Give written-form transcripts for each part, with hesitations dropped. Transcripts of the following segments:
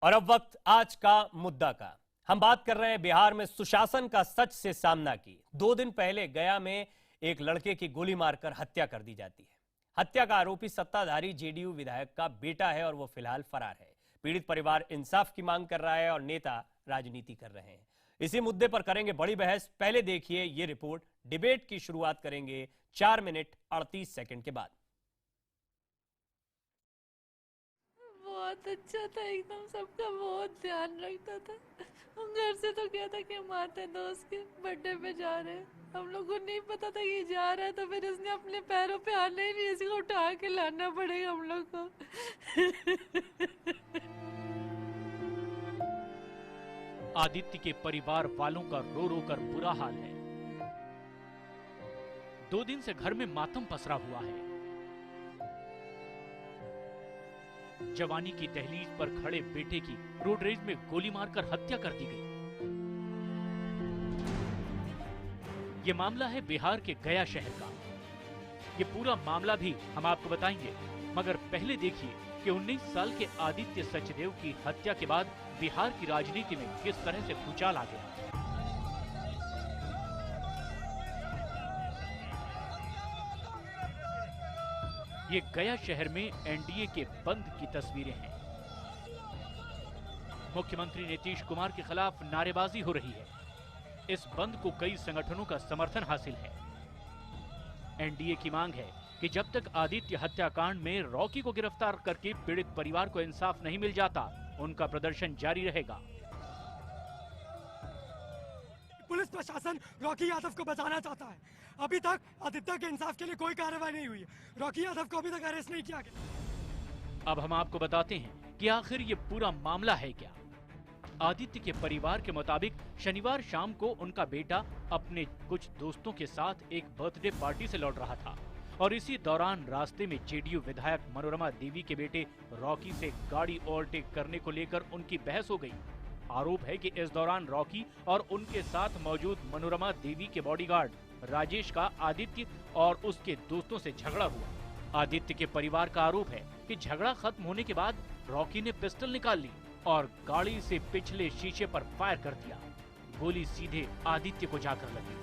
और अब वक्त आज का मुद्दा का। हम बात कर रहे हैं बिहार में सुशासन का सच से सामना की। 2 दिन पहले गया में एक लड़के की गोली मारकर हत्या कर दी जाती है। हत्या का आरोपी सत्ताधारी जेडीयू विधायक का बेटा है और वो फिलहाल फरार है। पीड़ित परिवार इंसाफ की मांग कर रहा है और नेता राजनीति कर रहे हैं। इसी मुद्दे पर करेंगे बड़ी बहस। पहले देखिए ये रिपोर्ट। डिबेट की शुरुआत करेंगे 4 मिनट 38 सेकंड के बाद। बहुत अच्छा था, एकदम सबका बहुत ध्यान रखता था। हम घर से तो क्या था कि हम आते दोस्त के बर्थडे पे जा रहे हैं, हम लोग को नहीं पता था कि जा रहा है, तो फिर उसने अपने पैरों पे आने ही नहीं, इसको उठा के लाना पड़ेगा हम लोग को। आदित्य के परिवार वालों का रो रो कर बुरा हाल है। 2 दिन से घर में मातम पसरा हुआ है। जवानी की दहलीज पर खड़े बेटे की रोड रेज में गोली मारकर हत्या कर दी गई। ये मामला है बिहार के गया शहर का। ये पूरा मामला भी हम आपको बताएंगे, मगर पहले देखिए कि 19 साल के आदित्य सचदेव की हत्या के बाद बिहार की राजनीति में किस तरह से भूचाल आ गया। ये गया शहर में एनडीए के बंद की तस्वीरें हैं। मुख्यमंत्री नीतीश कुमार के खिलाफ नारेबाजी हो रही है। इस बंद को कई संगठनों का समर्थन हासिल है। एनडीए की मांग है कि जब तक आदित्य हत्याकांड में रॉकी को गिरफ्तार करके पीड़ित परिवार को इंसाफ नहीं मिल जाता, उनका प्रदर्शन जारी रहेगा। पुलिस प्रशासन रॉकी यादव को बचाना चाहता है। अभी तक आदित्य के इंसाफ के लिए कोई कार्रवाई नहीं हुई है। रॉकी यादव को अभी तक अरेस्ट नहीं किया गया। अब हम आपको बताते हैं कि आखिर ये पूरा मामला है क्या। आदित्य के परिवार के मुताबिक शनिवार शाम को उनका बेटा अपने कुछ दोस्तों के साथ एक बर्थडे पार्टी से लौट रहा था और इसी दौरान रास्ते में जेडीयू विधायक मनोरमा देवी के बेटे रॉकी से गाड़ी ओवरटेक करने को लेकर उनकी बहस हो गई। आरोप है कि इस दौरान रॉकी और उनके साथ मौजूद मनोरमा देवी के बॉडीगार्ड राजेश का आदित्य और उसके दोस्तों से झगड़ा हुआ। आदित्य के परिवार का आरोप है कि झगड़ा खत्म होने के बाद रॉकी ने पिस्टल निकाल ली और गाड़ी से पिछले शीशे पर फायर कर दिया। गोली सीधे आदित्य को जाकर लगी।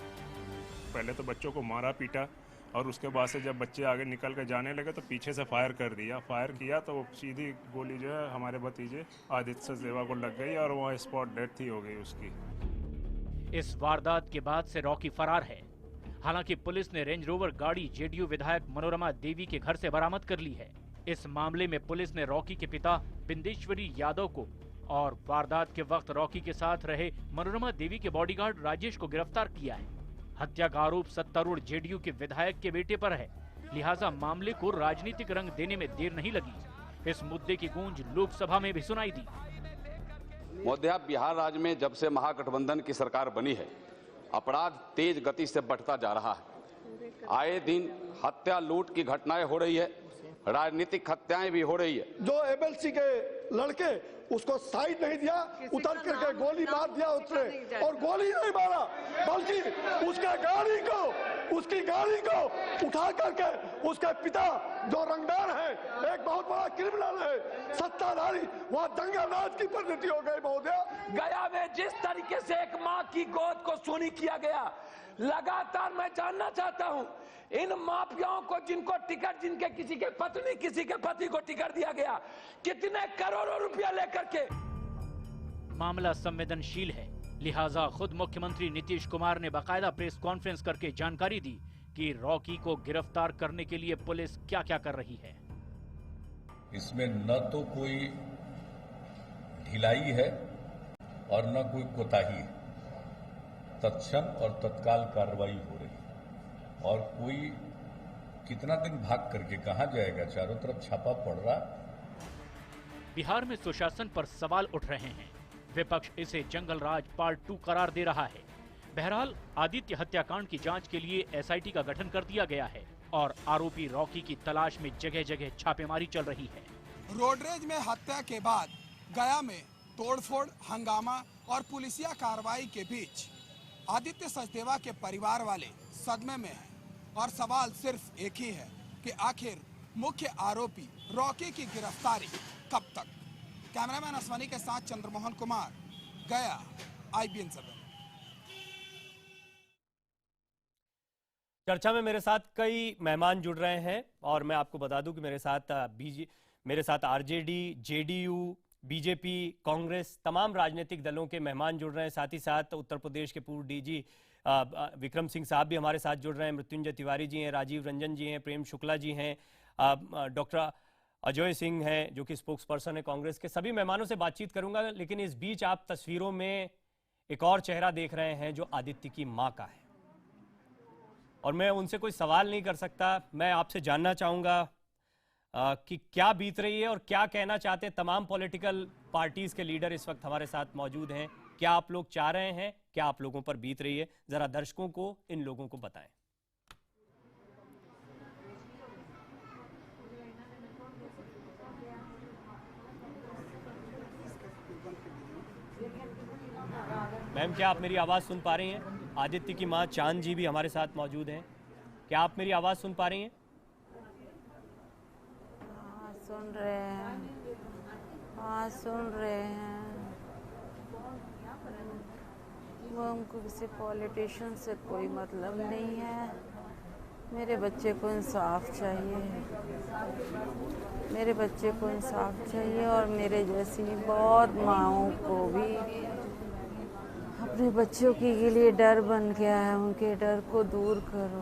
पहले तो बच्चों को मारा पीटा और उसके बाद से जब बच्चे आगे निकल कर जाने लगे तो पीछे से फायर कर दिया। फायर किया तो सीधी गोली जो है हमारे भतीजे आदित्य सचदेवा को लग गई और वहाँ स्पॉट डेथ ही हो गई उसकी। इस वारदात के बाद से रॉकी फरार है। हालांकि पुलिस ने रेंज रोवर गाड़ी जेडीयू विधायक मनोरमा देवी के घर से बरामद कर ली है। इस मामले में पुलिस ने रॉकी के पिता बिंदेश्वरी यादव को और वारदात के वक्त रॉकी के साथ रहे मनोरमा देवी के बॉडीगार्ड राजेश को गिरफ्तार किया है। हत्या का आरोप सत्तारूढ़ जेडीयू के विधायक के बेटे पर है, लिहाजा मामले को राजनीतिक रंग देने में देर नहीं लगी। इस मुद्दे की गूंज लोकसभा में भी सुनाई दी। मध्य बिहार राज्य में जब से महागठबंधन की सरकार बनी है, अपराध तेज गति से बढ़ता जा रहा है। आए दिन हत्या लूट की घटनाएं हो रही है, राजनीतिक हत्याएं भी हो रही है। जो एमएलसी के लड़के उसको साइड नहीं दिया, उतर करके गोली मार दिया उसने, और गोली नहीं मारा बल्कि उसकी गाड़ी को उठा करके उसके पिता जो रंगदार है, एक बहुत बड़ा क्रिमिनल है, सत्ताधारी, वहाँ दंगाराज की परिणति हो गई। महोदय, गया में जिस तरीके से एक माँ की गोद को सूनी किया गया, लगातार मैं जानना चाहता हूं इन माफियाओं को, जिनको टिकट, जिनके किसी के पत्नी किसी के पति को टिकट दिया गया, कितने करोड़ों रुपया लेकर के। मामला संवेदनशील है, लिहाजा खुद मुख्यमंत्री नीतीश कुमार ने बाकायदा प्रेस कॉन्फ्रेंस करके जानकारी दी कि रॉकी को गिरफ्तार करने के लिए पुलिस क्या क्या कर रही है। इसमें न तो कोई ढिलाई है और न कोई कोताही है। तत्क्षण और तत्काल कार्रवाई हो रही है और कोई कितना दिन भाग करके कहां जाएगा, चारों तरफ छापा पड़ रहा। बिहार में सुशासन पर सवाल उठ रहे हैं। विपक्ष इसे जंगल राज पार्ट 2 करार दे रहा है। बहरहाल आदित्य हत्याकांड की जांच के लिए एसआईटी का गठन कर दिया गया है और आरोपी रॉकी की तलाश में जगह जगह छापेमारी चल रही है। रोडरेज में हत्या के बाद गया में तोड़फोड़, हंगामा और पुलिसिया कार्रवाई के बीच आदित्य सचदेवा के परिवार वाले सदमे में हैं और सवाल सिर्फ एक ही है कि आखिर मुख्य आरोपी रॉकी की गिरफ्तारी कब तक। कैमरामैन असवानी के साथ चंद्रमोहन कुमार, गया, IBN 7। चर्चा में मेरे साथ कई मेहमान जुड़ रहे हैं और मैं आपको बता दूं कि मेरे साथ आरजेडी, जेडीयू, बीजेपी, कांग्रेस, तमाम राजनीतिक दलों के मेहमान जुड़ रहे हैं। साथ ही साथ उत्तर प्रदेश के पूर्व डीजी विक्रम सिंह साहब भी हमारे साथ जुड़ रहे हैं। मृत्युंजय तिवारी जी हैं, राजीव रंजन जी हैं, प्रेम शुक्ला जी हैं, डॉक्टर अजय सिंह हैं जो कि स्पोक्स पर्सन है कांग्रेस के। सभी मेहमानों से बातचीत करूंगा, लेकिन इस बीच आप तस्वीरों में एक और चेहरा देख रहे हैं जो आदित्य की मां का है और मैं उनसे कोई सवाल नहीं कर सकता। मैं आपसे जानना चाहूंगा कि क्या बीत रही है और क्या कहना चाहते हैं। तमाम पॉलिटिकल पार्टीज के लीडर इस वक्त हमारे साथ मौजूद हैं। क्या आप लोग चाह रहे हैं, क्या आप लोगों पर बीत रही है, जरा दर्शकों को, इन लोगों को बताएं। मैम, क्या आप मेरी आवाज सुन पा रही हैं? आदित्य की मां चांद जी भी हमारे साथ मौजूद हैं। क्या आप मेरी आवाज सुन पा रही हैं? हाँ, सुन रहे हैं। हाँ, सुन रहे हैं। वो हमको किसी पॉलिटिशियन से कोई मतलब नहीं है। मेरे बच्चे को इंसाफ चाहिए। मेरे बच्चे को इंसाफ चाहिए और मेरे जैसी बहुत माँओं को भी अपने बच्चों के लिए डर बन गया है। उनके डर को दूर करो,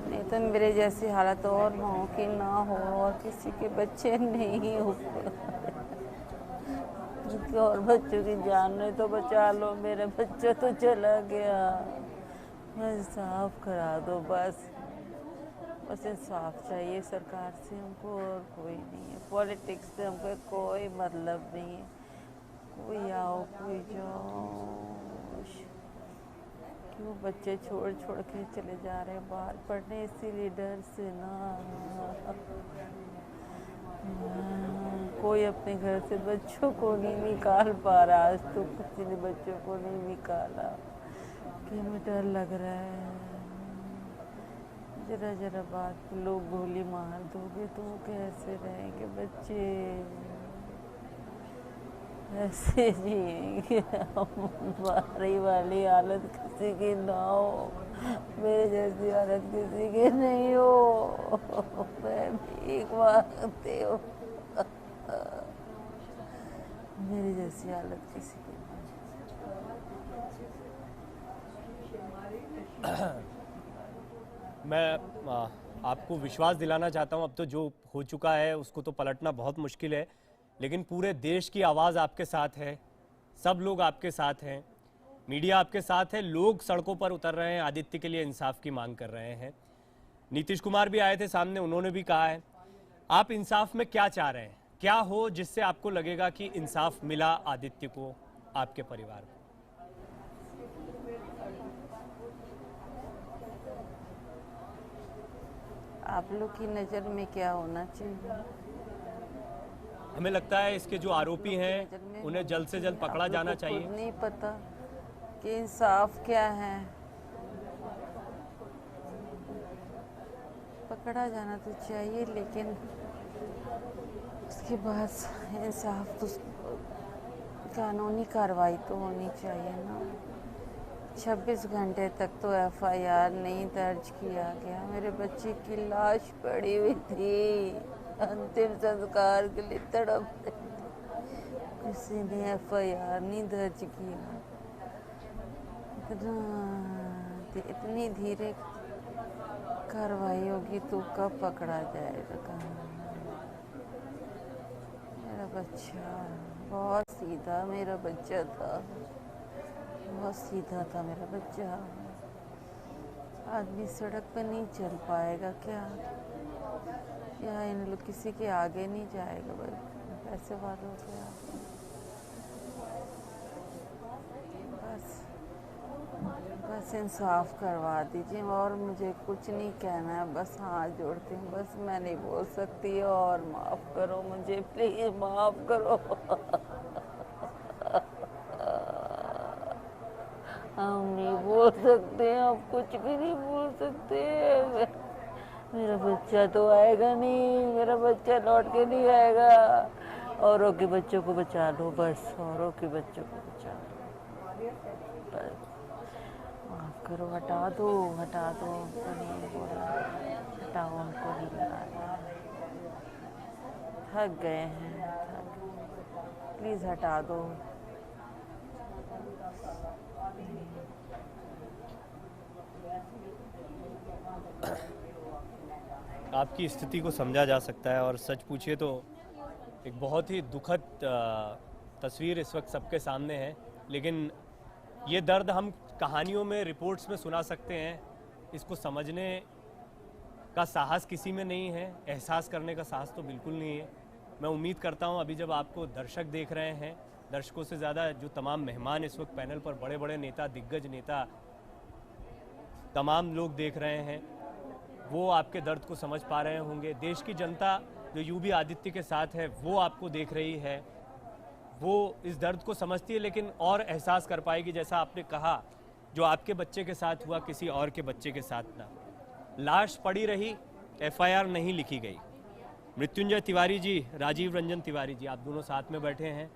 नहीं तो मेरे जैसी हालत और माँओं की ना हो और किसी के बच्चे नहीं हो। और बच्चों की जान नहीं तो बचा लो, मेरा बच्चा तो चला गया। इंसाफ करा दो बस इंसाफ चाहिए सरकार से हमको और कोई नहीं है। पॉलिटिक्स से हमको कोई मतलब नहीं है। कोई आओ कोई जाओ, क्यों बच्चे छोड़ के चले जा रहे हैं बाहर पढ़ने, इसीलिए डर से ना। कोई अपने घर से बच्चों को नहीं निकाल पा रहा। आज तो किसी ने बच्चों को नहीं निकाला कि हमें डर लग रहा है। जरा बात लोग गोली मार दोगे तो कैसे रहेंगे बच्चे, ऐसे जिएंगे। हमारी वाली हालत किसी की ना हो, मेरे जैसी हालत किसी की नहीं हो। मैं भीख मांगती हूँ, मेरी जैसी हालत किसी की नहीं। मैं आपको विश्वास दिलाना चाहता हूं, अब तो जो हो चुका है उसको तो पलटना बहुत मुश्किल है, लेकिन पूरे देश की आवाज़ आपके साथ है। सब लोग आपके साथ हैं, मीडिया आपके साथ है, लोग सड़कों पर उतर रहे हैं, आदित्य के लिए इंसाफ की मांग कर रहे हैं। नीतीश कुमार भी आए थे सामने, उन्होंने भी कहा है। आप इंसाफ में क्या चाह रहे हैं? क्या हो जिससे आपको लगेगा कि इंसाफ मिला आदित्य को, आपके परिवार को? आप लोग की नज़र में क्या होना चाहिए? हमें लगता है इसके जो आरोपी हैं उन्हें जल्द से जल्द पकड़ा जाना चाहिए। खुद नहीं पता कि इंसाफ क्या है। पकड़ा जाना तो चाहिए, लेकिन उसके बाद इंसाफ तो कानूनी कार्रवाई तो होनी चाहिए ना। 26 घंटे तक तो FIR नहीं दर्ज किया गया। मेरे बच्चे की लाश पड़ी हुई थी, अंतिम संस्कार के लिए तड़प रही थी, किसी ने FIR नहीं दर्ज किया। इतनी धीरे कार्रवाई होगी तो कब पकड़ा जाएगा? मेरा बच्चा बहुत सीधा मेरा बच्चा था, बहुत सीधा था मेरा बच्चा। आदमी सड़क पर नहीं चल पाएगा क्या? या इन लोग किसी के आगे नहीं जाएगा? भाई पैसे वालों के आगे। बस इंसाफ करवा दीजिए और मुझे कुछ नहीं कहना है। बस हाथ जोड़ती हूँ, बस मैं नहीं बोल सकती और माफ़ करो मुझे, प्लीज़ माफ़ करो। हम नहीं बोल सकते, हम कुछ भी नहीं बोल सकते। मेरा बच्चा तो आएगा नहीं, मेरा बच्चा लौट के नहीं आएगा। औरों के बच्चों को बचा लो बस, औरों के बच्चों को बचा लो बस। माफ करो, हटा दो, हटा दो, उनको नहीं बोला, हटाओ, उनको नहीं बुलाना। थक गए हैं, प्लीज हटा दो। आपकी स्थिति को समझा जा सकता है और सच पूछिए तो एक बहुत ही दुखद तस्वीर इस वक्त सबके सामने है। लेकिन ये दर्द हम कहानियों में, रिपोर्ट्स में सुना सकते हैं, इसको समझने का साहस किसी में नहीं है, एहसास करने का साहस तो बिल्कुल नहीं है। मैं उम्मीद करता हूँ अभी जब आपको दर्शक देख रहे हैं, दर्शकों से ज़्यादा जो तमाम मेहमान इस वक्त पैनल पर, बड़े बड़े नेता, दिग्गज नेता, तमाम लोग देख रहे हैं, वो आपके दर्द को समझ पा रहे होंगे। देश की जनता जो यूबी आदित्य के साथ है वो आपको देख रही है, वो इस दर्द को समझती है, लेकिन और एहसास कर पाएगी। जैसा आपने कहा, जो आपके बच्चे के साथ हुआ किसी और के बच्चे के साथ ना। लाश पड़ी रही, एफआईआर नहीं लिखी गई। मृत्युंजय तिवारी जी, राजीव रंजन तिवारी जी, आप दोनों साथ में बैठे हैं।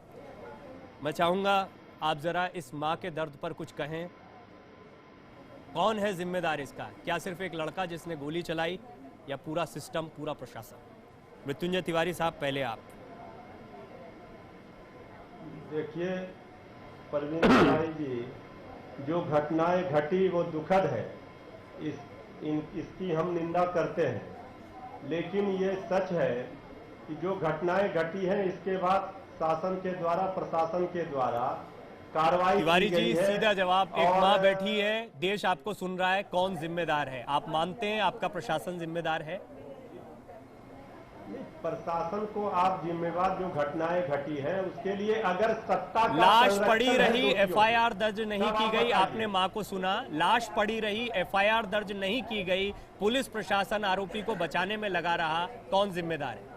मैं चाहूँगा आप ज़रा इस माँ के दर्द पर कुछ कहें। कौन है जिम्मेदार इसका? क्या सिर्फ एक लड़का जिसने गोली चलाई, या पूरा सिस्टम, पूरा प्रशासन? मृत्युंजय तिवारी साहब, पहले आप। देखिए परवीन तिवारी जी, जो घटनाएं घटी वो दुखद है, इसकी हम निंदा करते हैं। लेकिन ये सच है कि जो घटनाएं घटी हैं इसके बाद शासन के द्वारा, प्रशासन के द्वारा कार्रवाई तिवारी की गई जी, है। सीधा जवाब। एक माँ बैठी है, देश आपको सुन रहा है, कौन जिम्मेदार है? आप मानते हैं आपका प्रशासन जिम्मेदार है? प्रशासन को आप जिम्मेवार, जो घटनाएं घटी हैं उसके लिए अगर सत्ता का लाश पड़ी संरक्षण है रही, दोषियों, एफआईआर दर्ज नहीं तब की आप गई, बताइए। आपने मां को सुना। लाश पड़ी रही, एफआईआर दर्ज नहीं की गई, पुलिस प्रशासन आरोपी को बचाने में लगा रहा, कौन जिम्मेदार है?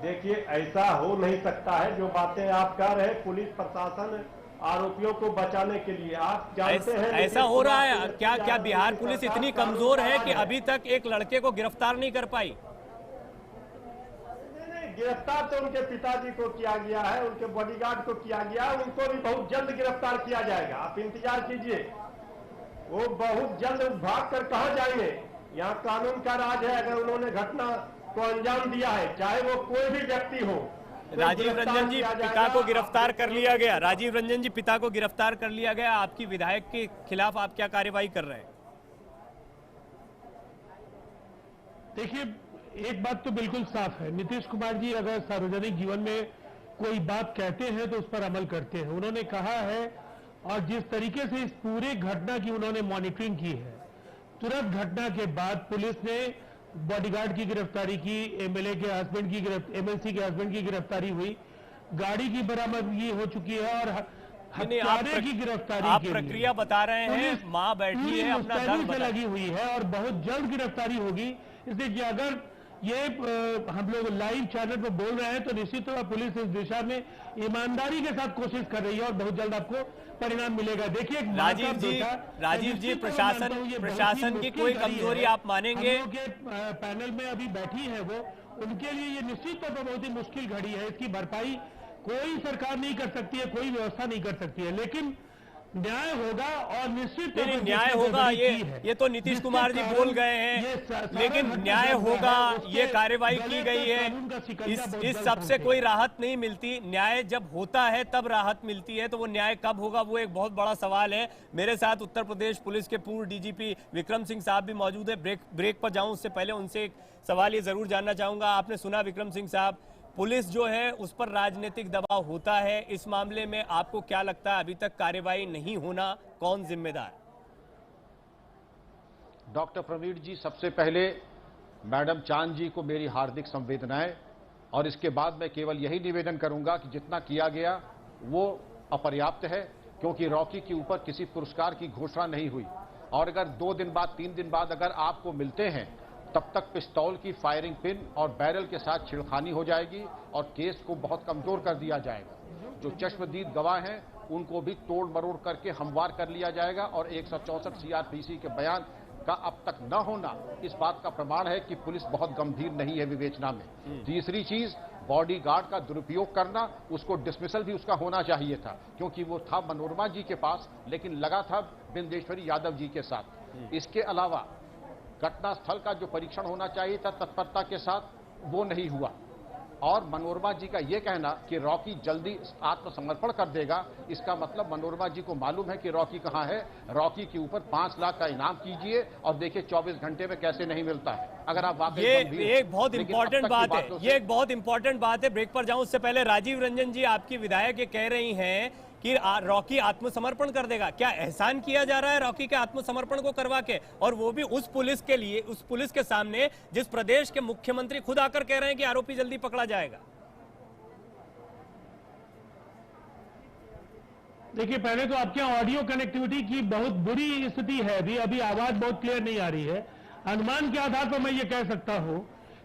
देखिए ऐसा हो नहीं सकता है। जो बातें आप कह रहे हैं, पुलिस प्रशासन आरोपियों को बचाने के लिए, आप जानते हैं ऐसा हो रहा है क्या? क्या बिहार पुलिस इतनी कमजोर है कि अभी तक एक लड़के को गिरफ्तार नहीं कर पाई? गिरफ्तार तो उनके पिताजी को किया गया है, उनके बॉडीगार्ड को किया गया है, उनको भी बहुत जल्द गिरफ्तार किया जाएगा, आप इंतजार कीजिए। वो बहुत जल्द भाग कर कहां जाएंगे? यहाँ कानून का राज है। अगर उन्होंने घटना को अंजाम दिया है, चाहे वो कोई भी व्यक्ति हो, तो राजीव रंजन जी, पिता को गिरफ्तार कर लिया गया। राजीव रंजन जी, पिता को गिरफ्तार कर लिया गया। आपकी विधायक के खिलाफ आप क्या कार्रवाई कर रहे हैं? देखिए, एक बात तो बिल्कुल साफ है, नीतीश कुमार जी अगर सार्वजनिक जीवन में कोई बात कहते हैं तो उस पर अमल करते हैं। उन्होंने कहा है, और जिस तरीके से इस पूरे घटना की उन्होंने मॉनिटरिंग की है, तुरंत घटना के बाद पुलिस ने बॉडीगार्ड की गिरफ्तारी की, एमएलए के हस्बैंड की, एमएलसी के हस्बैंड की गिरफ्तारी हुई, गाड़ी की बरामदगी हो चुकी है, और हत्यारे की गिरफ्तारी आप के प्रक्रिया बता रहे हैं, मां बैठी है, अपना दर्द से बता। लगी हुई है और बहुत जल्द गिरफ्तारी होगी। इसलिए कि अगर ये हम लोग लाइव चैनल पर बोल रहे हैं तो निश्चित तौर पर पुलिस इस दिशा में ईमानदारी के साथ कोशिश कर रही है और बहुत जल्द आपको परिणाम मिलेगा। देखिए राजीव जी, प्रशासन की कोई कमजोरी आप मानेंगे? हम लोग के पैनल में अभी बैठी है वो, उनके लिए ये निश्चित तौर पर बहुत ही मुश्किल घड़ी है। इसकी भरपाई कोई सरकार नहीं कर सकती है, कोई व्यवस्था नहीं कर सकती है, लेकिन न्याय होगा और निश्चित न्याय होगा। ये तो नीतीश कुमार जी बोल गए हैं, लेकिन न्याय होगा, ये कार्रवाई की गई है, इस सब से कोई राहत नहीं मिलती। न्याय जब होता है तब राहत मिलती है, तो वो न्याय कब होगा वो एक बहुत बड़ा सवाल है। मेरे साथ उत्तर प्रदेश पुलिस के पूर्व डीजीपी विक्रम सिंह साहब भी मौजूद है। ब्रेक पर जाऊं उससे पहले उनसे एक सवाल ये जरूर जानना चाहूंगा। आपने सुना विक्रम सिंह साहब, पुलिस जो है उस पर राजनीतिक दबाव होता है, इस मामले में आपको क्या लगता है अभी तक कार्रवाई नहीं होना, कौन जिम्मेदार? डॉक्टर प्रवीण जी, सबसे पहले मैडम चांद जी को मेरी हार्दिक संवेदनाएं, और इसके बाद मैं केवल यही निवेदन करूंगा कि जितना किया गया वो अपर्याप्त है, क्योंकि रॉकी के ऊपर किसी पुरस्कार की घोषणा नहीं हुई, और अगर 2 दिन बाद 3 दिन बाद अगर आपको मिलते हैं तब तक पिस्तौल की फायरिंग पिन और बैरल के साथ छिड़खानी हो जाएगी और केस को बहुत कमजोर कर दिया जाएगा। जो चश्मदीद गवाह हैं उनको भी तोड़ मरोड़ करके हमवार कर लिया जाएगा और 164 सीआरपीसी के बयान का अब तक न होना इस बात का प्रमाण है कि पुलिस बहुत गंभीर नहीं है विवेचना में। तीसरी चीज, बॉडीगार्ड का दुरुपयोग करना, उसको डिसमिसल भी उसका होना चाहिए था, क्योंकि वो था मनोरमा जी के पास लेकिन लगा था बिंदेश्वरी यादव जी के साथ। इसके अलावा घटनास्थल का जो परीक्षण होना चाहिए था तत्परता के साथ, वो नहीं हुआ। और मनोरमा जी का यह कहना कि रॉकी जल्दी आत्मसमर्पण कर देगा, इसका मतलब मनोरमा जी को मालूम है कि रॉकी कहां है। रॉकी के ऊपर 5 लाख का इनाम कीजिए और देखिए 24 घंटे में कैसे नहीं मिलता है। अगर आप वाकई ये एक बहुत इंपॉर्टेंट बात है, ये एक बहुत इंपॉर्टेंट बात है। ब्रेक पर जाऊं उससे पहले राजीव रंजन जी, आपकी विधायक ये कह रही हैं कि रॉकी आत्मसमर्पण कर देगा। क्या एहसान किया जा रहा है रॉकी के आत्मसमर्पण को करवा के, और वो भी उस पुलिस के लिए, उस पुलिस के सामने जिस प्रदेश के मुख्यमंत्री खुद आकर कह रहे हैं कि आरोपी जल्दी पकड़ा जाएगा? देखिए, पहले तो आपके ऑडियो कनेक्टिविटी की बहुत बुरी स्थिति है, अभी आवाज बहुत क्लियर नहीं आ रही है। अनुमान के आधार पर मैं ये कह सकता हूं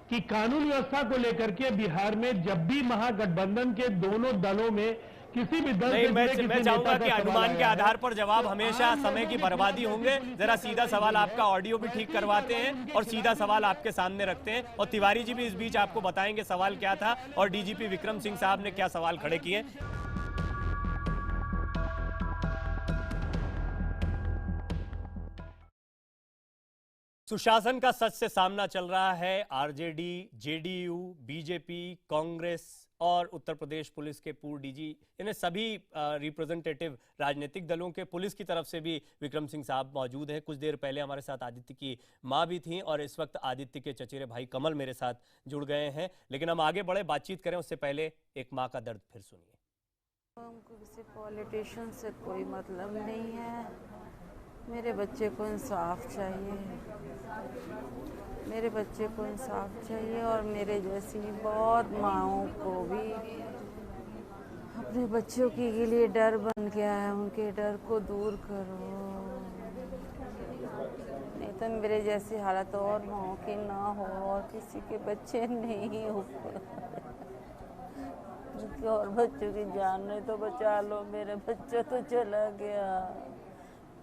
कि कानून व्यवस्था को लेकर के बिहार में जब भी महागठबंधन के दोनों दलों में किसी भी दल नहीं, मैं चाहूंगा कि अनुमान के आधार पर जवाब हमेशा समय की बर्बादी होंगे। जरा सीधा सवाल, आपका ऑडियो भी ठीक करवाते हैं और सीधा सवाल आपके सामने रखते हैं, और तिवारी जी भी इस बीच आपको बताएंगे सवाल क्या था और डीजीपी विक्रम सिंह साहब ने क्या सवाल खड़े किए। सुशासन का सच से सामना चल रहा है। आरजेडी, जेडीयू, बीजेपी, कांग्रेस और उत्तर प्रदेश पुलिस के पूर्व डीजी, इन्हें सभी रिप्रेजेंटेटिव राजनीतिक दलों के, पुलिस की तरफ से भी विक्रम सिंह साहब मौजूद हैं। कुछ देर पहले हमारे साथ आदित्य की मां भी थी और इस वक्त आदित्य के चचेरे भाई कमल मेरे साथ जुड़ गए हैं। लेकिन हम आगे बढ़े, बातचीत करें उससे पहले एक मां का दर्द फिर सुनिए। हमको किसी पॉलिटिशियन से कोई मतलब नहीं है। मेरे बच्चे को इंसाफ चाहिए, मेरे बच्चे को इंसाफ चाहिए, और मेरे जैसी बहुत माँओं को भी अपने बच्चों के लिए डर बन गया है। उनके डर को दूर करो, नहीं तो मेरे जैसी हालत और माँओं की ना हो और किसी के बच्चे नहीं हो। और बच्चों की जान नहीं तो बचा लो, मेरा बच्चा तो चला गया।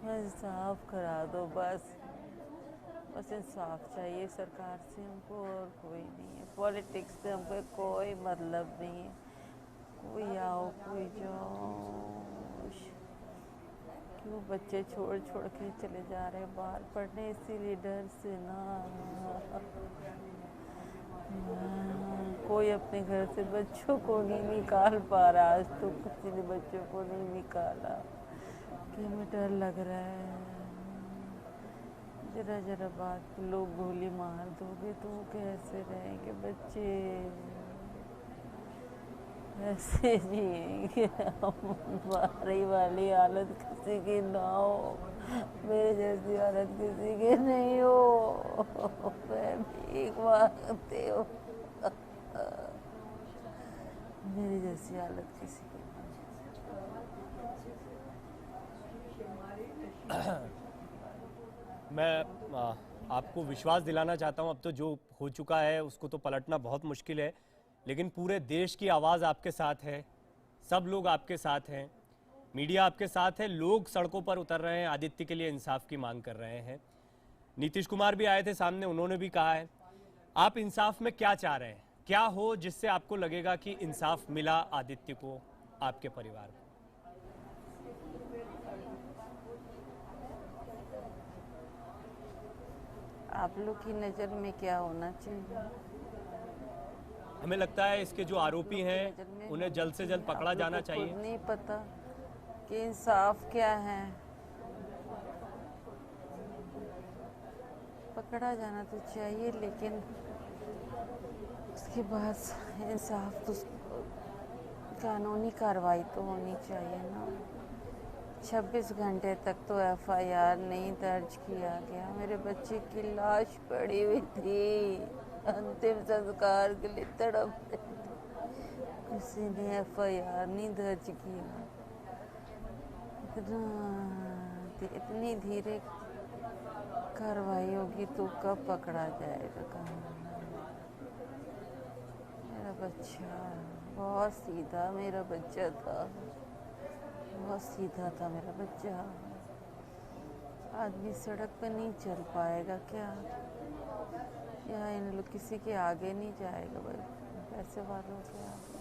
इंसाफ करा दो, बस इंसाफ चाहिए सरकार से हमको, और कोई नहीं है। पॉलिटिक्स से हमको कोई मतलब नहीं है। कोई आओ कोई जाओ, क्यों बच्चे छोड़ के चले जा रहे हैं बाहर पढ़ने, इसीलिए डर से ना कोई अपने घर से बच्चों को नहीं निकाल पा रहा। आज तो किसी ने बच्चों को नहीं निकाला, कि हमें डर लग रहा है। जरा बात पे लोग गोली मार दोगे तो कैसे रहेंगे बच्चे, ऐसे जिएंगे। हमारी वाली हालत किसी की ना हो, मेरे जैसी हालत किसी की नहीं हो। मैं भीख मांगती हूँ, मेरी जैसी हालत किसी की मैं आपको विश्वास दिलाना चाहता हूं, अब तो जो हो चुका है उसको तो पलटना बहुत मुश्किल है, लेकिन पूरे देश की आवाज़ आपके साथ है, सब लोग आपके साथ हैं, मीडिया आपके साथ है, लोग सड़कों पर उतर रहे हैं, आदित्य के लिए इंसाफ की मांग कर रहे हैं। नीतीश कुमार भी आए थे सामने, उन्होंने भी कहा है। आप इंसाफ में क्या चाह रहे हैं? क्या हो जिससे आपको लगेगा कि इंसाफ मिला आदित्य को, आपके परिवार को? आप लोग की नज़र में क्या होना चाहिए? हमें लगता है इसके जो आरोपी हैं उन्हें जल्द से जल्द पकड़ा जाना चाहिए। खुद नहीं पता कि इंसाफ क्या है, पकड़ा जाना तो चाहिए, लेकिन उसके बाद इंसाफ तो, कानूनी कार्रवाई तो होनी चाहिए ना। 26 घंटे तक तो एफआईआर नहीं दर्ज किया गया। मेरे बच्चे की लाश पड़ी हुई थी, अंतिम संस्कार के लिए तड़प रहे थे, किसी ने एफआईआर नहीं दर्ज किया। इतनी धीरे कार्रवाई होगी तो कब पकड़ा जाएगा? मेरा बच्चा बहुत सीधा, मेरा बच्चा था, बहुत सीधा था मेरा बच्चा। आदमी सड़क पे नहीं चल पाएगा क्या? या इन लोग किसी के आगे नहीं जाएगा भाई, पैसे वालों के आगे?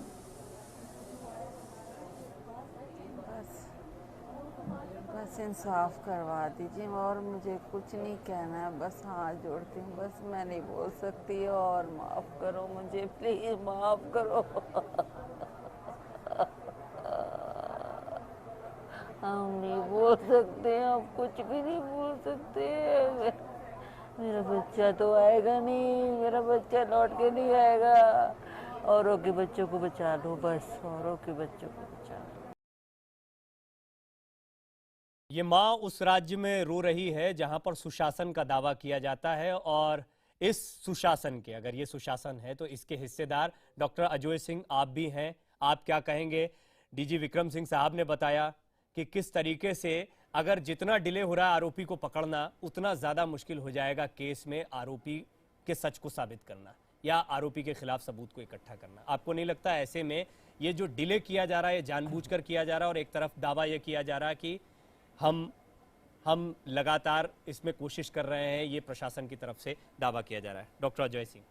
बस इंसाफ करवा दीजिए, और मुझे कुछ नहीं कहना है, बस हाथ जोड़ती हूँ, बस मैं नहीं बोल सकती और माफ़ करो मुझे, प्लीज़ माफ़ करो। हम नहीं बोल सकते, हम कुछ भी नहीं बोल सकते। मेरा बच्चा तो आएगा नहीं, मेरा बच्चा लौट के नहीं आएगा। औरों के बच्चों को बचा लो, बस औरों के बच्चों को बचा लो। ये माँ उस राज्य में रो रही है जहां पर सुशासन का दावा किया जाता है, और इस सुशासन के, अगर ये सुशासन है तो इसके हिस्सेदार डॉक्टर अजय सिंह आप भी हैं। आप क्या कहेंगे? डीजी विक्रम सिंह साहब ने बताया कि किस तरीके से अगर जितना डिले हो रहा है आरोपी को पकड़ना, उतना ज्यादा मुश्किल हो जाएगा केस में आरोपी के सच को साबित करना या आरोपी के खिलाफ सबूत को इकट्ठा करना। आपको नहीं लगता ऐसे में ये जो डिले किया जा रहा है, जानबूझकर किया जा रहा है, और एक तरफ दावा यह किया जा रहा है कि हम लगातार इसमें कोशिश कर रहे हैं, ये प्रशासन की तरफ से दावा किया जा रहा है? डॉक्टर अजय सिंह।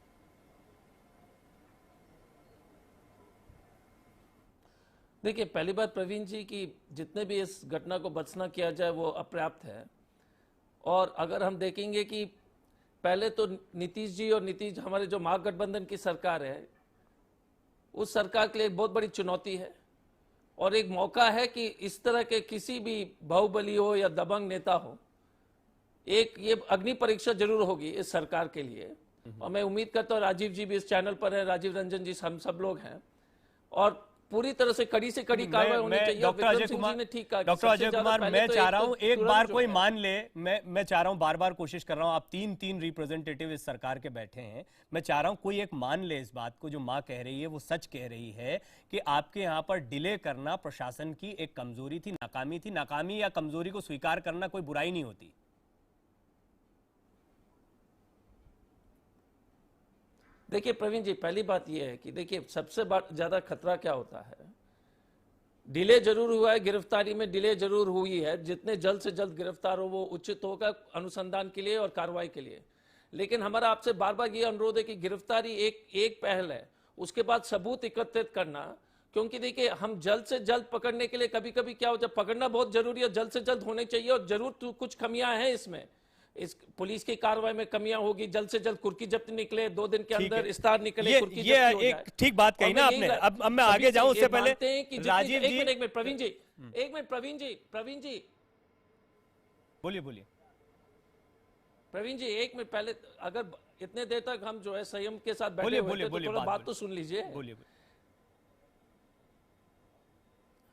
देखिए, पहली बात प्रवीण जी की जितने भी इस घटना को बचना किया जाए वो अपर्याप्त है। और अगर हम देखेंगे कि पहले तो नीतीश जी और नीतीश हमारे जो महागठबंधन की सरकार है, उस सरकार के लिए एक बहुत बड़ी चुनौती है और एक मौका है कि इस तरह के किसी भी बाहुबली हो या दबंग नेता हो, एक ये अग्नि परीक्षा जरूर होगी इस सरकार के लिए। और मैं उम्मीद करता हूँ राजीव जी भी इस चैनल पर है, राजीव रंजन जी, हम सब लोग हैं, और पूरी तरह से कड़ी कार्रवाई होनी चाहिए। डॉक्टर अजय कुमार, डॉक्टर अजय कुमार, मैं चाह रहा हूं एक बार कोई मान ले, मैं चाह रहा हूं, बार बार कोशिश कर रहा हूं, आप तीन रिप्रेजेंटेटिव इस सरकार के बैठे हैं, मैं चाह रहा हूं कोई एक मान ले इस बात को, जो मां कह रही है वो सच कह रही है कि आपके यहां पर डिले करना प्रशासन की एक कमजोरी थी, नाकामी थी। नाकामी या कमजोरी को स्वीकार करना कोई बुराई नहीं होती। देखिए प्रवीण जी, पहली बात यह है कि देखिए सबसे ज्यादा खतरा क्या होता है, डिले जरूर हुआ है, गिरफ्तारी में डिले जरूर हुई है, जितने जल्द से जल्द गिरफ्तार हो वो उचित होगा अनुसंधान के लिए और कार्रवाई के लिए। लेकिन हमारा आपसे बार बार ये अनुरोध है कि गिरफ्तारी एक पहल है, उसके बाद सबूत एकत्रित करना, क्योंकि देखिए हम जल्द से जल्द पकड़ने के लिए कभी कभी क्या हो, जब पकड़ना बहुत जरूरी है, जल्द से जल्द होने चाहिए, और जरूर तो कुछ कमियां हैं इसमें, इस पुलिस की कार्रवाई में कमियां होगी, जल्द से जल्द कुर्की जब्त निकले, 2 दिन के अंदर इस्तार निकले, कुर्की जब्त हो जाए। एक ठीक बात कही ना आपने। अब मैं आगे जाऊं उससे पहले राजीव जी, एक मिनट प्रवीण जी, बोलिए प्रवीण जी, एक मिनट पहले, अगर इतने देर तक हम जो है संयम के साथ बैठे हुए थे, तो थोड़ा बात तो सुन लीजिए। बोलिए।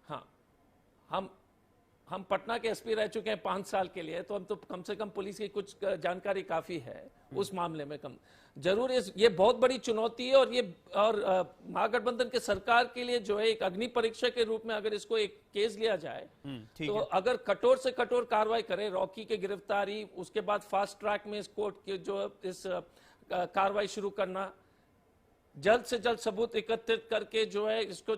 हाँ, हम पटना के एसपी रह चुके हैं 5 साल के लिए, तो हम तो कम से कम पुलिस की कुछ जानकारी काफी है उस मामले में। कम जरूर ये बहुत बड़ी चुनौती है, और महागठबंधन के सरकार के लिए जो है एक अग्नि परीक्षा के रूप में अगर इसको एक केस लिया जाए, तो अगर कठोर से कठोर कार्रवाई करे, रॉकी के गिरफ्तारी, उसके बाद फास्ट ट्रैक में इस कोर्ट के जो इस कार्रवाई शुरू करना, जल्द से जल्द सबूत एकत्रित करके जो है इसको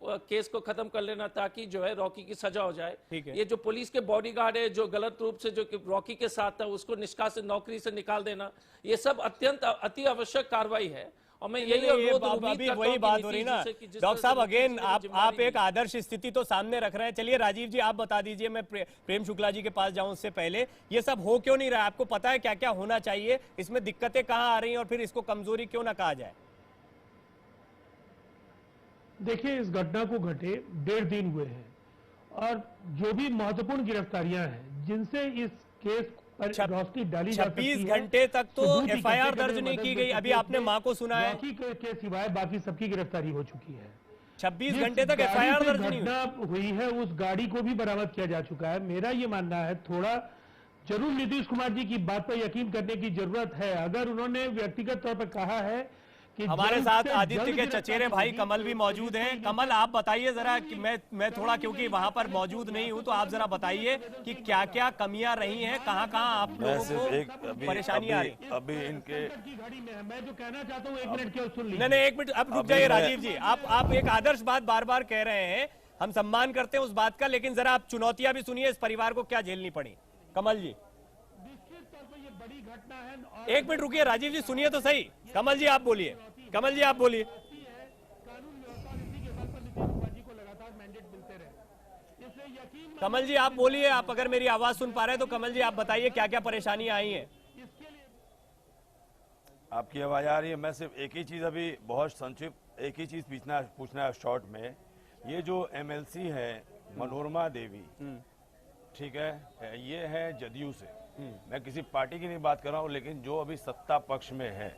केस को खत्म कर लेना, ताकि जो है रॉकी की सजा हो जाए। ये जो पुलिस के बॉडीगार्ड है जो गलत रूप से जो रॉकी के साथ है, उसको निष्कासित नौकरी से निकाल देना, ये सब अत्यंत अति आवश्यक कार्रवाई है। और मैं यही वही बात हो रही ना डॉक्टर साहब, अगेन आप एक आदर्श स्थिति तो सामने रख रहे हैं। चलिए राजीव जी आप बता दीजिए, मैं प्रेम शुक्ला जी के पास जाऊं उससे पहले, ये सब हो क्यों नहीं रहा? आपको पता है क्या क्या होना चाहिए, इसमें दिक्कतें कहां आ रही हैं, और फिर इसको कमजोरी क्यों ना कहा जाए? देखिए, इस घटना को घटे 1.5 दिन हुए हैं, और जो भी महत्वपूर्ण गिरफ्तारियां हैं जिनसे इस केस पर रोशनी डाली जा सकती है, 26 घंटे तक तो एफआईआर दर्ज नहीं की गई। अभी आपने मां को सुना है, रॉकी के सिवाय बाकी सबकी गिरफ्तारी हो चुकी है। 26 घंटे तक एफआईआर दर्ज नहीं हुई है, उस गाड़ी को भी बरामद किया जा चुका है। मेरा ये मानना है, थोड़ा जरूर नीतीश कुमार जी की बात पर यकीन करने की जरूरत है। अगर उन्होंने व्यक्तिगत तौर पर कहा है, हमारे साथ आदित्य के चचेरे भाई कमल भी मौजूद हैं। कमल आप बताइए जरा कि मैं थोड़ा, क्योंकि वहां पर मौजूद नहीं हूं, तो आप जरा बताइए कि क्या क्या कमियां रही हैं, कहां आप लोगों को परेशानी आ रही? अभी इनके गाड़ी में है, मैं जो कहना चाहता हूं 1 मिनट केवल सुन लीजिए। नहीं 1 मिनट, अब रुक जाइए राजीव जी, आप एक आदर्श बात बार बार कह रहे हैं, हम सम्मान करते हैं उस बात का, लेकिन जरा आप चुनौतियां भी सुनिए, इस परिवार को क्या झेलनी पड़ी। कमल जी। बड़ी घटना है। और एक मिनट रुकिए राजीव जी, सुनिए तो सही। कमल जी आप बोलिए, कमल जी आप बोलिए। कानून व्यवस्था इसी के बल पर नीतीश कुमार जी को लगातार मैंडेट मिलते रहे, इसलिए यकीन कमल जी आप बोलिए, आप अगर मेरी आवाज सुन पा रहे हैं तो कमल जी आप बताइए क्या क्या परेशानियां आई हैं। आपकी आवाज आ रही है? मैं सिर्फ एक ही चीज अभी बहुत संक्षिप्त एक ही चीज पूछना है शॉर्ट में। ये जो एमएलसी है मनोरमा देवी, ठीक है, ये है जदयू से। मैं किसी पार्टी की नहीं बात कर रहा हूँ, लेकिन जो अभी सत्ता पक्ष में है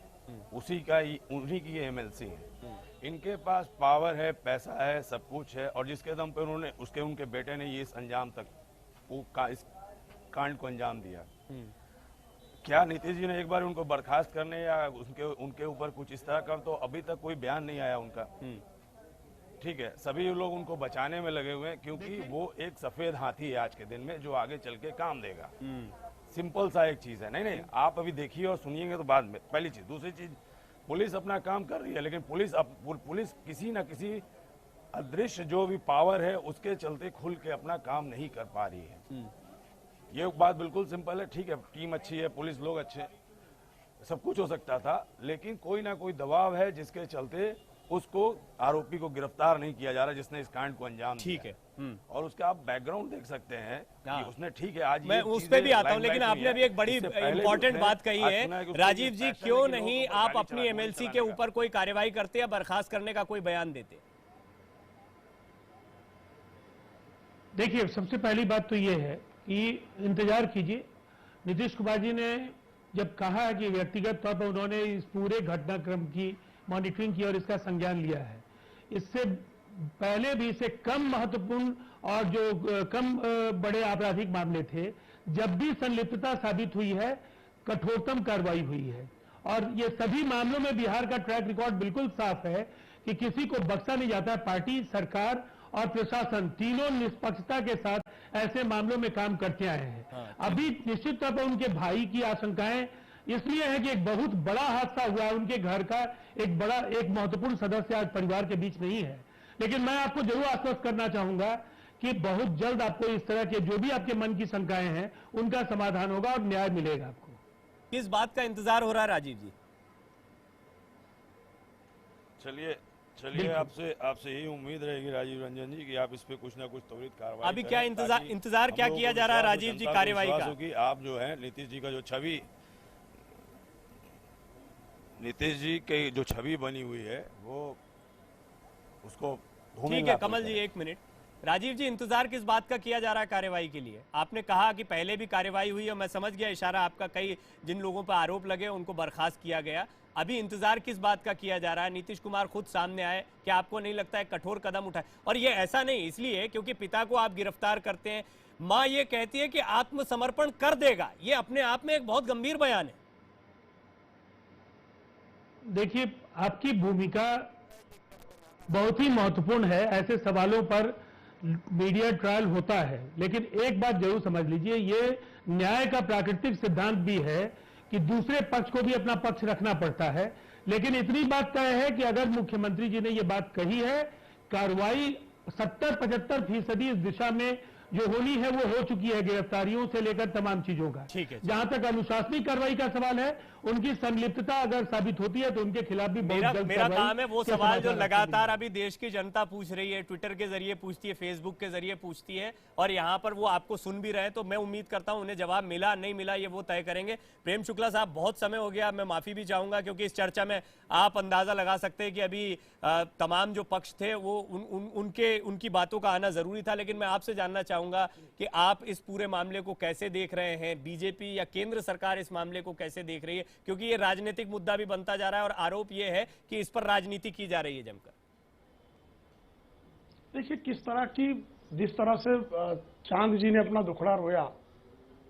उन्हीं की ये एमएलसी है। इनके पास पावर है, पैसा है, सब कुछ है, और जिसके दम पे उनके बेटे ने ये इस अंजाम तक इस कांड को अंजाम दिया। क्या नीतीश जी ने एक बार उनको बर्खास्त करने या उनके ऊपर कुछ इस तरह का, तो अभी तक कोई बयान नहीं आया उनका। ठीक है, सभी लोग उनको बचाने में लगे हुए हैं, क्योंकि वो एक सफेद हाथी है आज के दिन में, जो आगे चल के काम देगा। सिंपल सा एक चीज है। नहीं, आप अभी देखिए और सुनिएंगे तो बाद में। पहली चीज। दूसरी चीज, पुलिस अपना काम कर रही है, लेकिन पुलिस किसी न किसी अदृश्य जो भी पावर है उसके चलते खुल के अपना काम नहीं कर पा रही है। ये बात बिल्कुल सिंपल है। ठीक है, टीम अच्छी है, पुलिस लोग अच्छे, सब कुछ हो सकता था, लेकिन कोई ना कोई दबाव है जिसके चलते उसको, आरोपी को गिरफ्तार नहीं किया जा रहा जिसने इस कांड को अंजाम दिया। ठीक है। और उसका आप बैकग्राउंड देख सकते हैं कि उसने, ठीक है, आज मैं उस पे भी आता हूं, लेकिन आपने अभी एक बड़ी इंपॉर्टेंट बात कही है राजीव जी, क्यों नहीं आप अपनी एमएलसी के ऊपर कोई कार्यवाही करते या बर्खास्त करने का कोई बयान देते? देखिए, सबसे पहली बात तो ये है कि इंतजार कीजिए। नीतीश कुमार जी ने जब कहा है कि व्यक्तिगत तौर पर उन्होंने इस पूरे घटनाक्रम की मॉनिटरिंग की और इसका संज्ञान लिया है, इससे पहले भी इसे कम महत्वपूर्ण और जो कम बड़े आपराधिक मामले थे, जब भी संलिप्तता साबित हुई है, कठोरतम कार्रवाई हुई है। और ये सभी मामलों में बिहार का ट्रैक रिकॉर्ड बिल्कुल साफ है कि किसी को बख्शा नहीं जाता। पार्टी, सरकार और प्रशासन तीनों निष्पक्षता के साथ ऐसे मामलों में काम करते आए हैं। अभी निश्चित तौर पर उनके भाई की आशंकाएं इसलिए है कि एक बहुत बड़ा हादसा हुआ है, उनके घर का एक महत्वपूर्ण सदस्य आज परिवार के बीच नहीं है। लेकिन मैं आपको जरूर आश्वस्त करना चाहूंगा कि बहुत जल्द आपको इस तरह के जो भी आपके मन की शंकाएं हैं उनका समाधान होगा और न्याय मिलेगा आपको। किस बात का इंतजार हो रहा है राजीव जी? चलिए आपसे यही उम्मीद रहेगी राजीव रंजन जी कि आप इस पे कुछ ना कुछ त्वरित कार्रवाई अभी क्या इंतजार क्या किया जा रहा है राजीव जी कार्यवाही का? कि आप जो है नीतीश जी का जो छवि, नीतीश जी की जो छवि बनी हुई है वो उसको। ठीक है कमल जी, एक मिनट। राजीव जी, इंतजार किस बात का किया जा रहा है कार्यवाही के लिए? आपने कहा कि पहले भी कार्यवाही हुई और मैं समझ गया इशारा आपका, कई जिन लोगों पर आरोप लगे उनको बर्खास्त किया गया। अभी इंतजार किस बात का किया जा रहा है? नीतीश कुमार खुद सामने आए, क्या आपको नहीं लगता है कठोर कदम उठाए? और ये ऐसा नहीं इसलिए क्योंकि पिता को आप गिरफ्तार करते हैं, मां ये कहती है कि आत्मसमर्पण कर देगा, ये अपने आप में एक बहुत गंभीर बयान है। देखिए, आपकी भूमिका बहुत ही महत्वपूर्ण है। ऐसे सवालों पर मीडिया ट्रायल होता है, लेकिन एक बात जरूर समझ लीजिए, ये न्याय का प्राकृतिक सिद्धांत भी है कि दूसरे पक्ष को भी अपना पक्ष रखना पड़ता है। लेकिन इतनी बात तय है कि अगर मुख्यमंत्री जी ने ये बात कही है, कार्रवाई 70-75% इस दिशा में जो होनी है वो हो चुकी है, गिरफ्तारियों से लेकर तमाम चीजों का। ठीक है। जहां तक अनुशासनिक कार्रवाई का सवाल है, उनकी संलिप्तता अगर साबित होती है तो उनके खिलाफ भी बहुत जल्द मेरा काम है वो सवाल जो लगातार अभी देश की जनता पूछ रही है, ट्विटर के जरिए पूछती है, फेसबुक के जरिए पूछती है, और यहाँ पर वो आपको सुन भी रहे हैं, तो मैं उम्मीद करता हूं उन्हें जवाब मिला नहीं मिला ये वो तय करेंगे। प्रेम शुक्ला साहब, बहुत समय हो गया, मैं माफी भी चाहूंगा क्योंकि इस चर्चा में आप अंदाजा लगा सकते हैं कि अभी तमाम जो पक्ष थे वो उनकी बातों का आना जरूरी था। लेकिन मैं आपसे जानना चाहूंगा कि आप इस पूरे मामले को कैसे देख रहे हैं? बीजेपी या केंद्र सरकार इस मामले को कैसे देख रही है? क्योंकि ये राजनीतिक मुद्दा भी बनता जा रहा है और आरोप ये है कि इस पर राजनीति की जा रही है जमकर। देखिए, किस तरह की, जिस तरह से चांद जी ने अपना दुखड़ा रोया,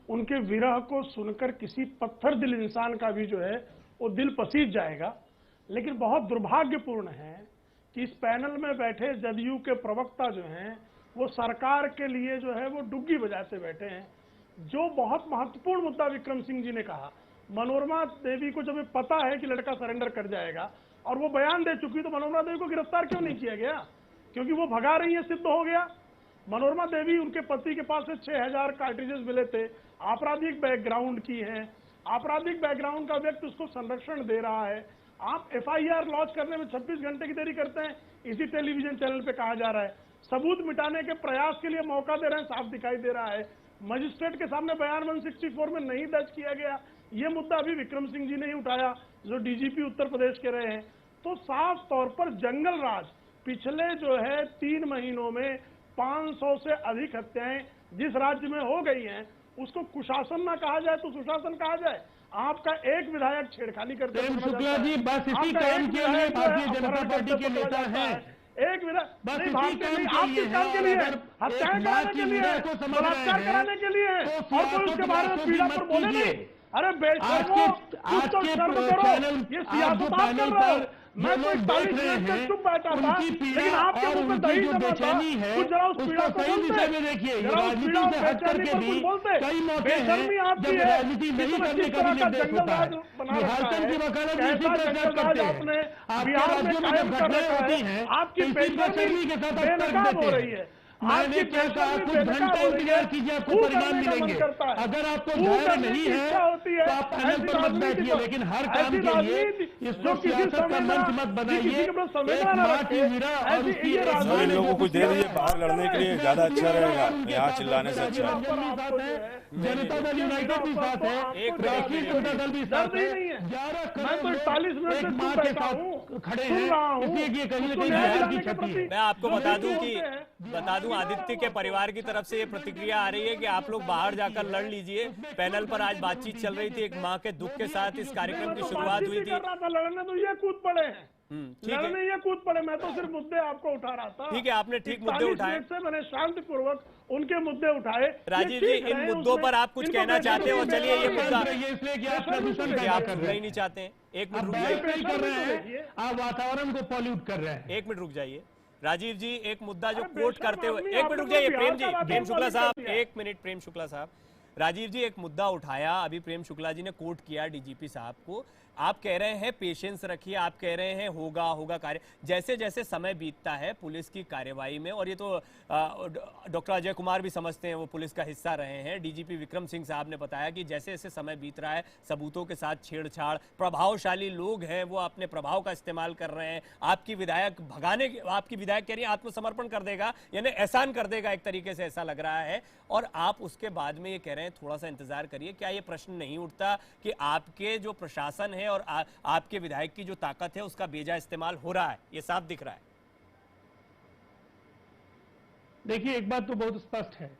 उनके विरह को सुनकर किसी पत्थर दिल इंसान का भी जो है वो दिल पसीज जाएगा। लेकिन बहुत दुर्भाग्यपूर्ण है कि इस पैनल में बैठे जदयू के प्रवक्ता जो हैं वो सरकार के लिए जो है वो डुग्गी बजाते बैठे हैं। जो बहुत महत्वपूर्ण मुद्दा विक्रम सिंह जी ने कहा, मनोरमा देवी को जब पता है कि लड़का सरेंडर कर जाएगा और वो बयान दे चुकी, तो मनोरमा देवी को गिरफ्तार क्यों नहीं किया गया? क्योंकि वो भगा रही है, सिद्ध हो गया। मनोरमा देवी, उनके पति के पास से 6000 कार्ट्रिजेस मिले थे, आपराधिक बैकग्राउंड की है, आपराधिक बैकग्राउंड का व्यक्ति उसको संरक्षण दे रहा है। आप एफआईआर लॉन्च करने में 26 घंटे की देरी करते हैं, इसी टेलीविजन चैनल पे कहा जा रहा है। सबूत मिटाने के प्रयास के लिए मौका दे रहे हैं, साफ दिखाई दे रहा है। मजिस्ट्रेट के सामने बयान 164 में नहीं दर्ज किया गया, ये मुद्दा अभी विक्रम सिंह जी ने ही उठाया जो डीजीपी उत्तर प्रदेश के रहे हैं। तो साफ तौर पर जंगल राज पिछले जो है 3 महीनों में 500 से अधिक हत्याएं जिस राज्य में हो गई हैं, उसको कुशासन ना कहा जाए तो सुशासन कहा जाए। आपका एक विधायक छेड़खानी करते प्रेम शुक्ला जी बस इसी काम के लिए भारतीय जनता पार्टी के नेता हैं। एक विधायक बस इसी काम के लिए हत्याएं कराने के लिए, बलात्कार कराने के लिए, और कोई उसके बारे में पीड़ा पर बोले नहीं। अरे बेशर्मो, कुछ तो शर्म करो। ये सियासत आप कर रहे हो। मैं कोई 40 मिनट से चुप बैठा था, लेकिन आपके मुंह पे दही जमा था। कुछ जरा उस पीड़ा को बोलते, जरा उस पीड़ा और बेचैनी पर कुछ बोलते। बेशर्मी आपकी है, किस तरह का जंगल राज बना रखा है, कैसा जंगल राज आपने बिहार में कायम कर रखा है। आपकी बेशर्मी बेनकाब हो रही है। मैंने क्या कहा, कुछ घंटे इंतजार कीजिए, आपको परिणाम मिलेंगे। अगर आपको धैर्य नहीं है तो आप पैनल पर मत बैठिए, लेकिन हर काम के लिए इसको सियासत का मंच मत बनाइए। एक माँ की वीरा और उसकी इन लोगों को कुछ दे दीजिए बाहर लड़ने के लिए, ज्यादा अच्छा रहेगा यहाँ चिल्लाने से। अच्छा, जनता दल यूनाइटेड भी साथ है, राष्ट्रीय जनता दल भी साथ है। 11 करोड़ 40 मिनट एक माँ के साथ खड़े हैं, इसलिए कहीं न कहीं बिहार की क्षति है। मैं आपको बता दूं आदित्य के परिवार की तरफ से ये प्रतिक्रिया आ रही है कि आप लोग बाहर जाकर लड़ लीजिए। पैनल पर आज बातचीत चल रही थी, एक मां के दुख के साथ इस कार्यक्रम की शुरुआत हुई थी। लड़ने तो ये कूद पड़े हैं, लड़ने ये कूद पड़े। मैं तो सिर्फ मुद्दे आपको उठा रहा था। ठीक है, आपने ठीक मुद्दे उठाए, मैंने शांतिपूर्वक उनके मुद्दे उठाए। राजीव जी, इन मुद्दों पर आप कुछ कहना चाहते हो? चलिए, ये मुद्दा इसलिए कि आप प्रदूषण आप नहीं चाहते हैं। एक मिनट रुक जाइए, कर रहे हैं आप वातावरण को पॉल्यूट कर रहे हैं। एक मिनट रुक जाइए राजीव जी, एक मुद्दा जो कोट करते हुए, एक मिनट रुक जाइए प्रेम जी, प्रेम शुक्ला साहब, एक मिनट प्रेम शुक्ला साहब। राजीव जी, एक मुद्दा उठाया अभी प्रेम शुक्ला जी ने, कोट किया डीजीपी साहब को। आप कह रहे हैं पेशेंस रखिए, आप कह रहे हैं होगा कार्य। जैसे जैसे समय बीतता है पुलिस की कार्यवाही में, और ये तो डॉक्टर अजय कुमार भी समझते हैं, वो पुलिस का हिस्सा रहे हैं। डीजीपी विक्रम सिंह साहब ने बताया कि जैसे जैसे समय बीत रहा है, सबूतों के साथ छेड़छाड़, प्रभावशाली लोग हैं वो अपने प्रभाव का इस्तेमाल कर रहे हैं। आपकी विधायक आपकी विधायक कह रही है आत्मसमर्पण कर देगा, यानी एहसान कर देगा, एक तरीके से ऐसा लग रहा है। और आप उसके बाद में ये कह रहे हैं थोड़ा सा इंतजार करिए। क्या ये प्रश्न नहीं उठता कि आपके जो प्रशासन है और आपके विधायक की जो ताकत है उसका बेजा इस्तेमाल हो रहा है? ये साफ दिख रहा है। देखिए, एक बात तो बहुत स्पष्ट है,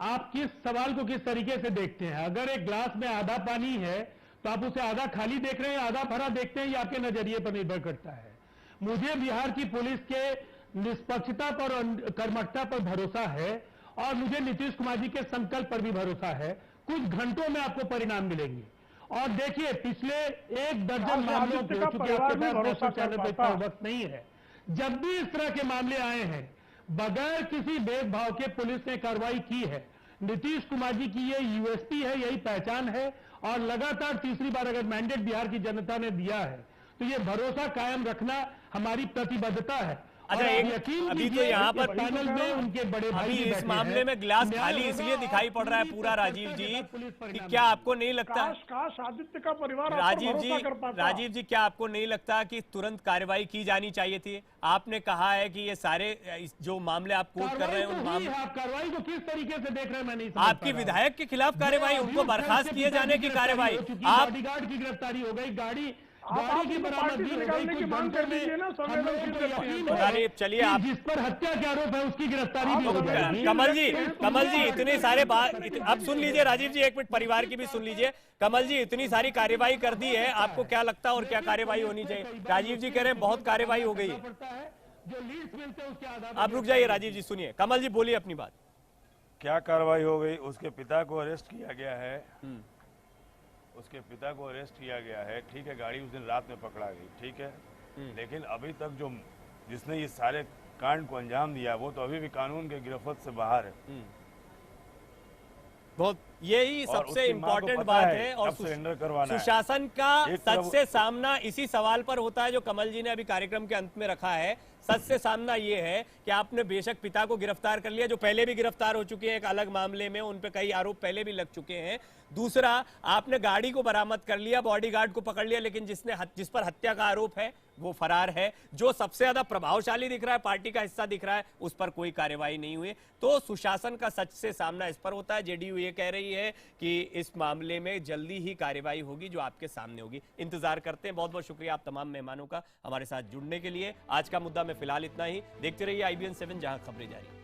आप किस सवाल को किस तरीके से देखते हैं। अगर एक ग्लास में आधा पानी है तो आप उसे आधा खाली देख रहे हैं, आधा भरा देखते हैं, ये आपके नजरिए पर निर्भर करता है। मुझे बिहार की पुलिस के निष्पक्षता पर और कर्मठता पर भरोसा है, और मुझे नीतीश कुमार जी के संकल्प पर भी भरोसा है। कुछ घंटों में आपको परिणाम मिलेंगे। और देखिए, पिछले 1 दर्जन मामलों को, चूंकि आपके पास नेशनल चैनल पर इतना वक्त नहीं है, जब भी इस तरह के मामले आए हैं, बगैर किसी भेदभाव के पुलिस ने कार्रवाई की है। नीतीश कुमार जी की ये यूएसपी है, यही पहचान है। और लगातार तीसरी बार अगर मैंडेट बिहार की जनता ने दिया है तो ये भरोसा कायम रखना हमारी प्रतिबद्धता है। अच्छा, अभी तो यहाँ पर पैनल में उनके बड़े भाई इस मामले में गिलास खाली इसलिए दिखाई पड़ रहा है पूरा, राजीव जी, कि क्या आपको नहीं लगता, आदित्य का परिवार राजीव जी, क्या आपको नहीं लगता कि तुरंत कार्रवाई की जानी चाहिए थी? आपने कहा है कि ये सारे जो मामले आप कोट कर रहे हैं उन मामले, आप कार्रवाई को किस तरीके से देख रहे हैं मैं नहीं समझ। आपकी विधायक के खिलाफ कार्रवाई, उनको बर्खास्त किए जाने की कार्रवाई, आप बॉडीगार्ड की गिरफ्तारी हो गई, गाड़ी की बरामदगी निकालने की मांग कर लीजिए ना। चलिए, आप जिस पर हत्या के आरोप है उसकी गिरफ्तारी भी हो जाएगी। कमल जी इतने सारे बात, अब सुन लीजिए राजीव जी, एक मिनट परिवार की भी सुन लीजिए। कमल जी, इतनी सारी कार्यवाही कर दी है, आपको क्या लगता है और क्या कार्यवाही होनी चाहिए? राजीव जी कह रहे हैं बहुत कार्यवाही हो गई है। आप रुक जाइए राजीव जी, सुनिए, कमल जी बोलिए अपनी बात। क्या कार्रवाई हो गई? उसके पिता को अरेस्ट किया गया है, उसके पिता को अरेस्ट किया गया है। ठीक है, गाड़ी उस दिन रात में पकड़ा गई, ठीक है, लेकिन अभी तक जो जिसने ये सारे कांड को अंजाम दिया वो तो अभी भी कानून के गिरफ्त से बाहर है। बहुत यही और सबसे उसकी माँ को इम्पोर्टेंट पता बात है है। और कब सरेंडर करवाना है। सुशासन का एक सच तरफ- से सामना इसी सवाल पर होता है जो कमल जी ने अभी कार्यक्रम के अंत में रखा है। सच से सामना ये है कि आपने बेशक पिता को गिरफ्तार कर लिया, जो पहले भी गिरफ्तार हो चुके हैं एक अलग मामले में, उन पे कई आरोप पहले भी लग चुके हैं। दूसरा, आपने गाड़ी को बरामद कर लिया, बॉडीगार्ड को पकड़ लिया, लेकिन जिस पर हत्या का आरोप है वो फरार है। जो सबसे ज्यादा प्रभावशाली दिख रहा है, पार्टी का हिस्सा दिख रहा है, उस पर कोई कार्रवाई नहीं हुई। तो सुशासन का सच से सामना इस पर होता है। जेडीयू ये कह रही है कि इस मामले में जल्दी ही कार्रवाई होगी जो आपके सामने होगी। इंतजार करते हैं। बहुत बहुत शुक्रिया आप तमाम मेहमानों का हमारे साथ जुड़ने के लिए। आज का मुद्दा में फिलहाल इतना ही। देखते रहिए IBN 7, जहां खबरें जारी।